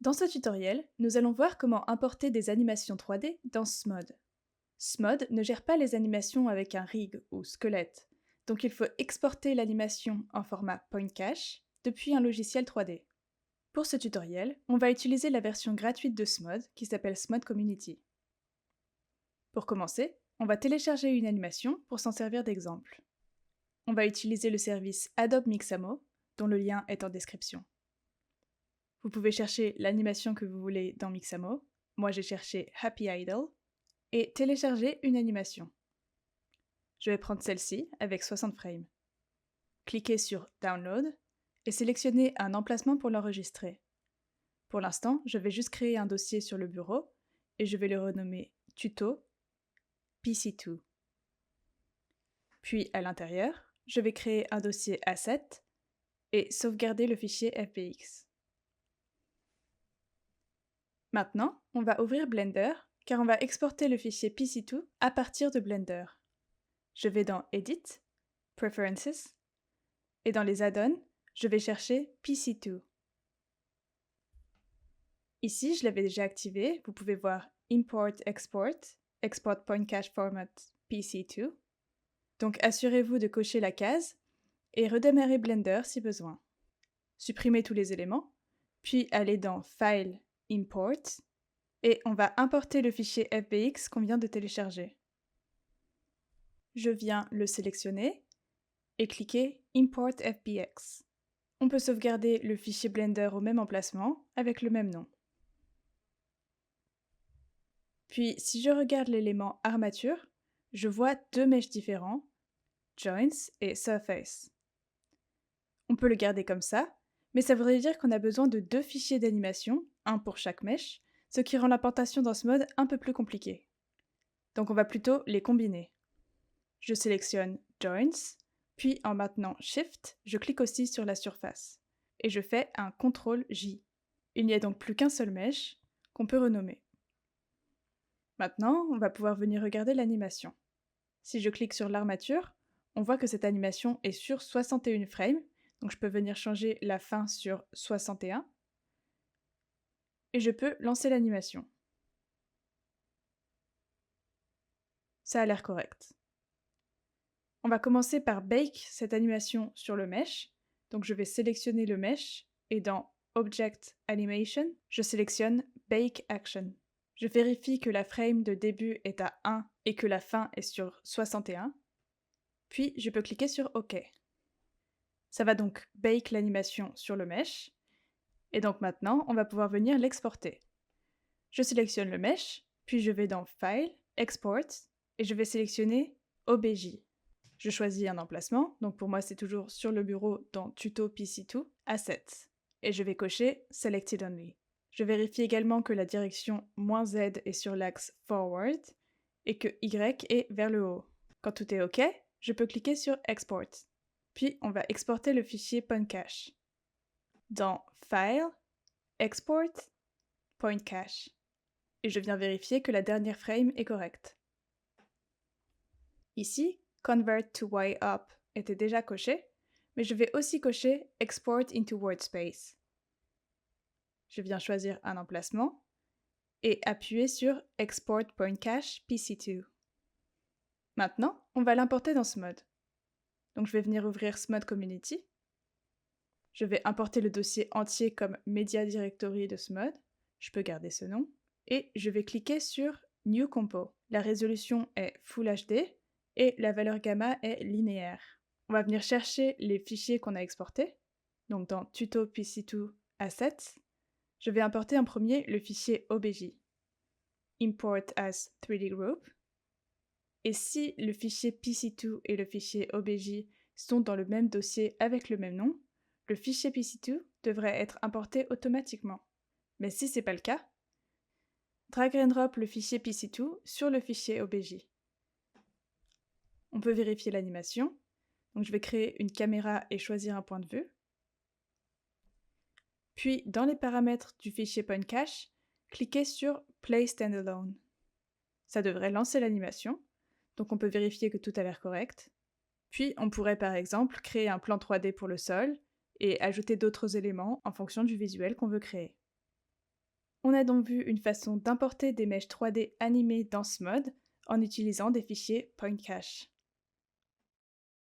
Dans ce tutoriel, nous allons voir comment importer des animations 3D dans SMOD. SMOD ne gère pas les animations avec un rig ou squelette, donc il faut exporter l'animation en format point cache depuis un logiciel 3D. Pour ce tutoriel, on va utiliser la version gratuite de SMOD qui s'appelle SMOD Community. Pour commencer, on va télécharger une animation pour s'en servir d'exemple. On va utiliser le service Adobe Mixamo, dont le lien est en description. Vous pouvez chercher l'animation que vous voulez dans Mixamo. Moi, j'ai cherché Happy Idle et télécharger une animation. Je vais prendre celle-ci avec 60 frames. Cliquez sur Download et sélectionnez un emplacement pour l'enregistrer. Pour l'instant, je vais juste créer un dossier sur le bureau et je vais le renommer Tuto PC2. Puis à l'intérieur, je vais créer un dossier Asset et sauvegarder le fichier FBX. Maintenant, on va ouvrir Blender car on va exporter le fichier PC2 à partir de Blender. Je vais dans Edit, Preferences, et dans les add-ons, je vais chercher PC2. Ici, je l'avais déjà activé, vous pouvez voir Import Export, Export Point Cache Format PC2. Donc assurez-vous de cocher la case et redémarrer Blender si besoin. Supprimez tous les éléments, puis allez dans File, Import, et on va importer le fichier FBX qu'on vient de télécharger. Je viens le sélectionner et cliquer Import FBX. On peut sauvegarder le fichier Blender au même emplacement avec le même nom. Puis si je regarde l'élément armature, je vois deux mèches différents, Joints et Surface. On peut le garder comme ça, mais ça voudrait dire qu'on a besoin de deux fichiers d'animation, un pour chaque mèche, ce qui rend l'importation dans ce mode un peu plus compliqué. Donc on va plutôt les combiner. Je sélectionne Joints, puis en maintenant Shift, je clique aussi sur la surface. Et je fais un CTRL-J. Il n'y a donc plus qu'un seul mesh qu'on peut renommer. Maintenant, on va pouvoir venir regarder l'animation. Si je clique sur l'armature, on voit que cette animation est sur 61 frames, donc je peux venir changer la fin sur 61, et je peux lancer l'animation. Ça a l'air correct. On va commencer par bake cette animation sur le mesh, donc je vais sélectionner le mesh, et dans Object Animation, je sélectionne Bake Action. Je vérifie que la frame de début est à 1 et que la fin est sur 61. Puis je peux cliquer sur OK. Ça va donc bake l'animation sur le mesh. Et donc maintenant, on va pouvoir venir l'exporter. Je sélectionne le mesh, puis je vais dans File, Export, et je vais sélectionner OBJ. Je choisis un emplacement, donc pour moi c'est toujours sur le bureau dans Tuto PC2, Assets. Et je vais cocher Selected Only. Je vérifie également que la direction "-z" est sur l'axe Forward et que Y est vers le haut. Quand tout est OK, je peux cliquer sur Export. Puis on va exporter le fichier Point Cache. Dans File, Export, Point Cache. Et je viens vérifier que la dernière frame est correcte. Ici, Convert to Y-up était déjà coché, mais je vais aussi cocher Export into Workspace. Je viens choisir un emplacement et appuyer sur Export Point Cache PC2. Maintenant, on va l'importer dans SMOD. Donc je vais venir ouvrir SMOD Community. Je vais importer le dossier entier comme Media Directory de SMOD. Je peux garder ce nom. Et je vais cliquer sur New Compo. La résolution est Full HD et la valeur gamma est linéaire. On va venir chercher les fichiers qu'on a exportés. Donc dans Tuto PC2 Assets, je vais importer en premier le fichier OBJ. Import as 3D Group. Et si le fichier PC2 et le fichier OBJ sont dans le même dossier avec le même nom, le fichier PC2 devrait être importé automatiquement. Mais si ce n'est pas le cas, drag and drop le fichier PC2 sur le fichier OBJ. On peut vérifier l'animation. Donc je vais créer une caméra et choisir un point de vue. Puis dans les paramètres du fichier Point Cache, cliquez sur Play Standalone. Ça devrait lancer l'animation, donc on peut vérifier que tout a l'air correct. Puis on pourrait par exemple créer un plan 3D pour le sol et ajouter d'autres éléments en fonction du visuel qu'on veut créer. On a donc vu une façon d'importer des mèches 3D animées dans ce mode en utilisant des fichiers point cache.